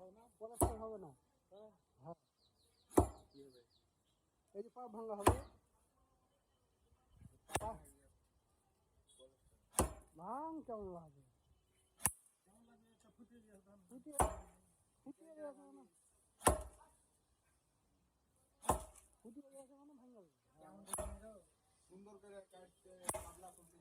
হয় না, পলাস্টার হবে না। হ্যাঁ, এই যে পা ভাঙা হবে, ভাঙ কেমন লাগে, ফুটিয়ে ফুটিয়ে দিয়েছে মানে, ফুটিয়ে দিয়েছে মানে ভাঙা যাবে। সুন্দর করে কাটতে পাতলা করতে